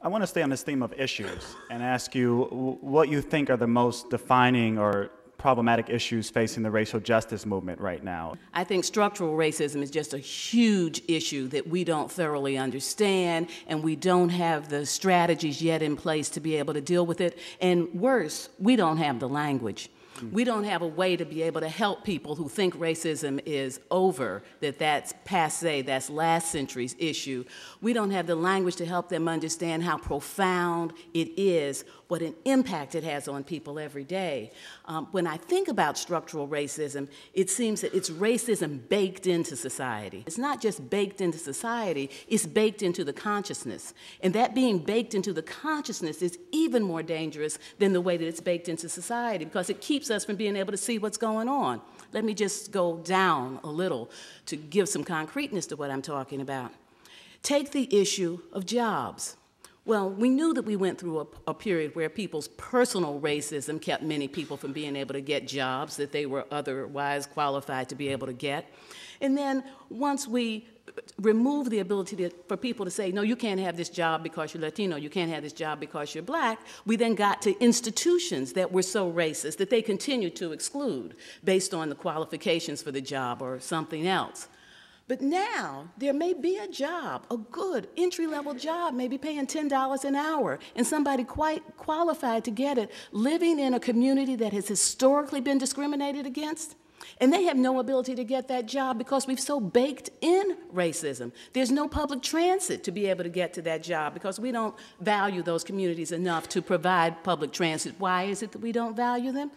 I want to stay on this theme of issues and ask you what you think are the most defining or problematic issues facing the racial justice movement right now. I think structural racism is just a huge issue that we don't thoroughly understand, and we don't have the strategies yet in place to be able to deal with it. And worse, we don't have the language. We don't have a way to be able to help people who think racism is over, that that's passé, that's last century's issue. We don't have the language to help them understand how profound it is, what an impact it has on people every day. When I think about structural racism, it seems that it's racism baked into society. It's not just baked into society, it's baked into the consciousness. And that being baked into the consciousness is even more dangerous than the way that it's baked into society, because it keeps us from being able to see what's going on. Let me just go down a little to give some concreteness to what I'm talking about. Take the issue of jobs. Well, we knew that we went through a period where people's personal racism kept many people from being able to get jobs that they were otherwise qualified to be able to get. And then once we removed the ability for people to say, no, you can't have this job because you're Latino, you can't have this job because you're black, we then got to institutions that were so racist that they continued to exclude based on the qualifications for the job or something else. But now, there may be a job, a good entry-level job, maybe paying $10 an hour, and somebody quite qualified to get it, living in a community that has historically been discriminated against, and they have no ability to get that job because we've so baked in racism. There's no public transit to be able to get to that job because we don't value those communities enough to provide public transit. Why is it that we don't value them?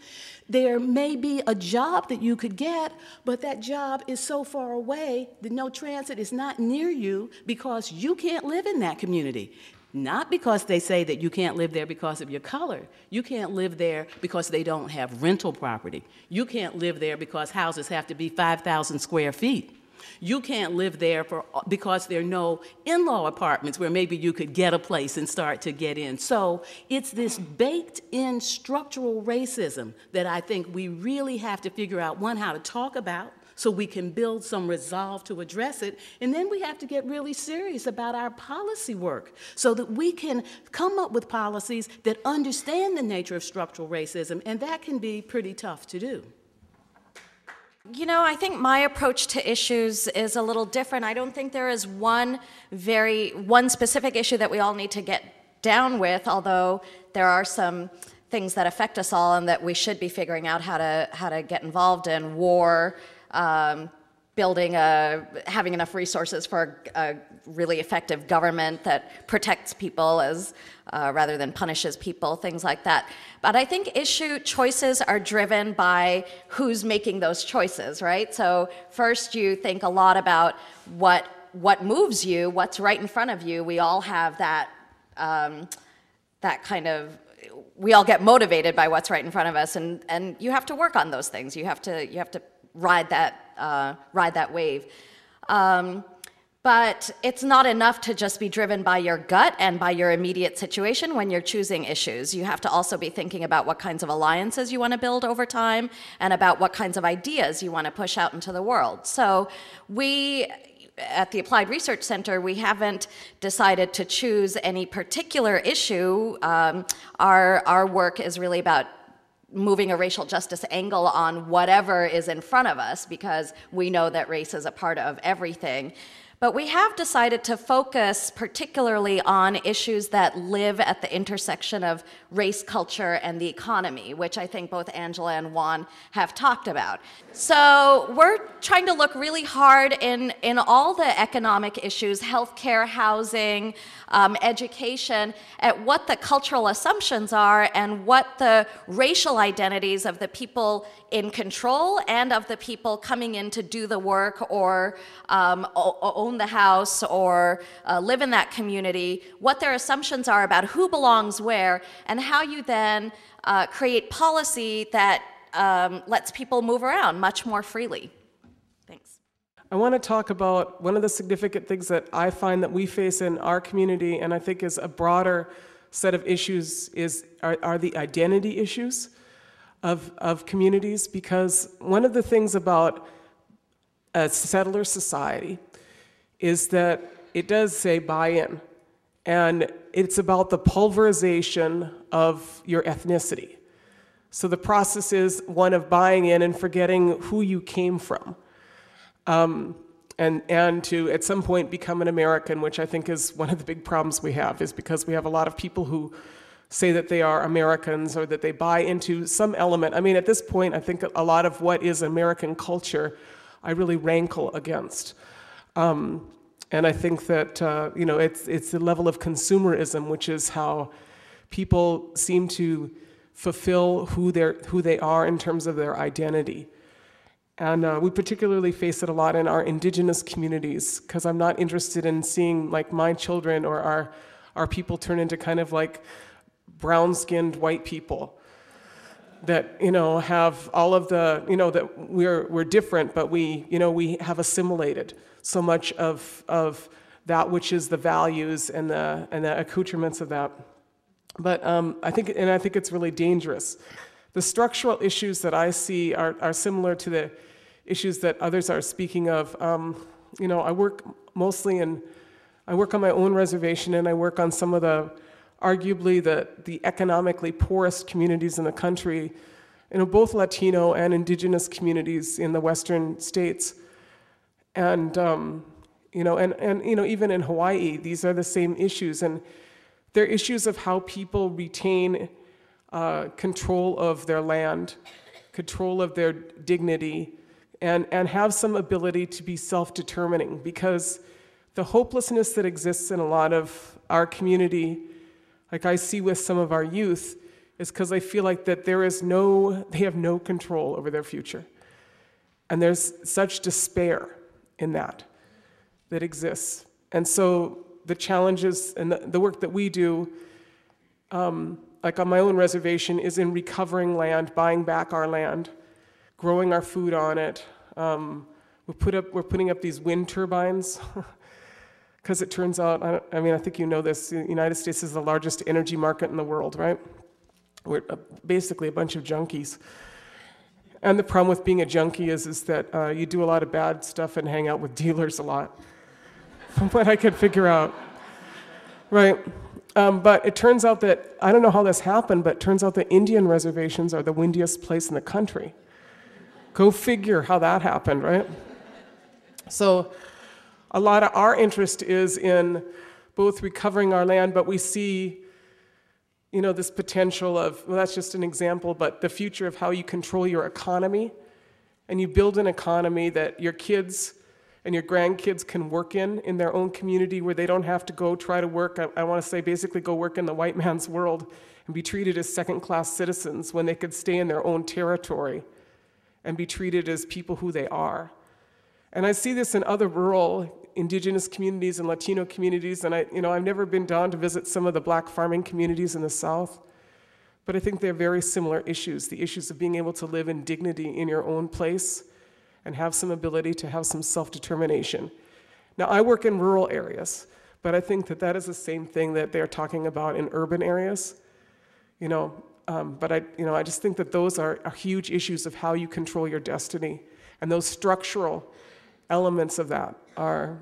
There may be a job that you could get, but that job is so far away that no transit is not near you because you can't live in that community. Not because they say that you can't live there because of your color. You can't live there because they don't have rental property. You can't live there because houses have to be 5,000 square feet. You can't live there because there are no in-law apartments where maybe you could get a place and start to get in. So it's this baked-in structural racism that I think we really have to figure out, one, how to talk about, so we can build some resolve to address it. And then we have to get really serious about our policy work so that we can come up with policies that understand the nature of structural racism, and that can be pretty tough to do. You know, I think my approach to issues is a little different. I don't think there is one specific issue that we all need to get down with, although there are some things that affect us all and that we should be figuring out how to get involved in. War, having enough resources for a really effective government that protects people rather than punishes people, things like that. But I think issue choices are driven by who's making those choices, right? So first you think a lot about what moves you, what's right in front of you. We all have that kind of, we all get motivated by what's right in front of us, and you have to work on those things. You have to ride that wave. But it's not enough to just be driven by your gut and by your immediate situation when you're choosing issues. You have to also be thinking about what kinds of alliances you want to build over time and about what kinds of ideas you want to push out into the world. So we, at the Applied Research Center, we haven't decided to choose any particular issue. Our work is really about moving a racial justice angle on whatever is in front of us, because we know that race is a part of everything. But we have decided to focus particularly on issues that live at the intersection of race, culture, and the economy, which I think both Angela and Juan have talked about. So we're trying to look really hard in all the economic issues, healthcare, housing, education, at what the cultural assumptions are and what the racial identities of the people in control and of the people coming in to do the work or own the house or live in that community, what their assumptions are about who belongs where, and how you then create policy that lets people move around much more freely. Thanks. I want to talk about one of the significant things that I find that we face in our community, and I think is a broader set of issues, are the identity issues of communities, because one of the things about a settler society is that it does say buy-in. And it's about the pulverization of your ethnicity. So the process is one of buying in and forgetting who you came from. And to, at some point, become an American, which I think is one of the big problems we have, is because we have a lot of people who say that they are Americans or that they buy into some element. I mean, at this point, I think a lot of what is American culture, I really rankle against. And I think that, it's the level of consumerism, which is how people seem to fulfill who they are in terms of their identity. And we particularly face it a lot in our indigenous communities, because I'm not interested in seeing like my children or our people turn into kind of like brown-skinned white people that, have all of the, that we're different, but we have assimilated so much of that which is the values and the accoutrements of that. But I think it's really dangerous. The structural issues that I see are similar to the issues that others are speaking of. I work on my own reservation, and I work on some of arguably the economically poorest communities in the country, both Latino and indigenous communities in the Western states. And even in Hawaii, these are the same issues, and they're issues of how people retain control of their land, control of their dignity, and have some ability to be self-determining, because the hopelessness that exists in a lot of our community, like I see with some of our youth, is because I feel like that they have no control over their future. And there's such despair in that exists. And so the challenges and the work that we do, like on my own reservation, is in recovering land, buying back our land, growing our food on it. We're putting up these wind turbines, because it turns out, I think you know this, the United States is the largest energy market in the world, right? We're basically a bunch of junkies. And the problem with being a junkie is that you do a lot of bad stuff and hang out with dealers a lot, from what I could figure out, right? But it turns out that, I don't know how this happened, but it turns out that Indian reservations are the windiest place in the country. Go figure how that happened, right? So a lot of our interest is in both recovering our land, but we see, this potential of, well, that's just an example, but the future of how you control your economy, and you build an economy that your kids and your grandkids can work in their own community, where they don't have to go try to work, I want to say basically go work in the white man's world and be treated as second-class citizens, when they could stay in their own territory and be treated as people who they are. And I see this in other rural indigenous communities and Latino communities, and I've never been down to visit some of the black farming communities in the South, but I think they're very similar issues, the issues of being able to live in dignity in your own place and have some ability to have some self-determination. Now, I work in rural areas, but I think that is the same thing that they're talking about in urban areas, but I just think that those are huge issues of how you control your destiny, and those structural elements of that are,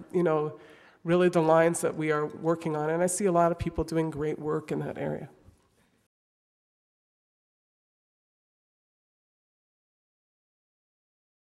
really the lines that we are working on. And I see a lot of people doing great work in that area.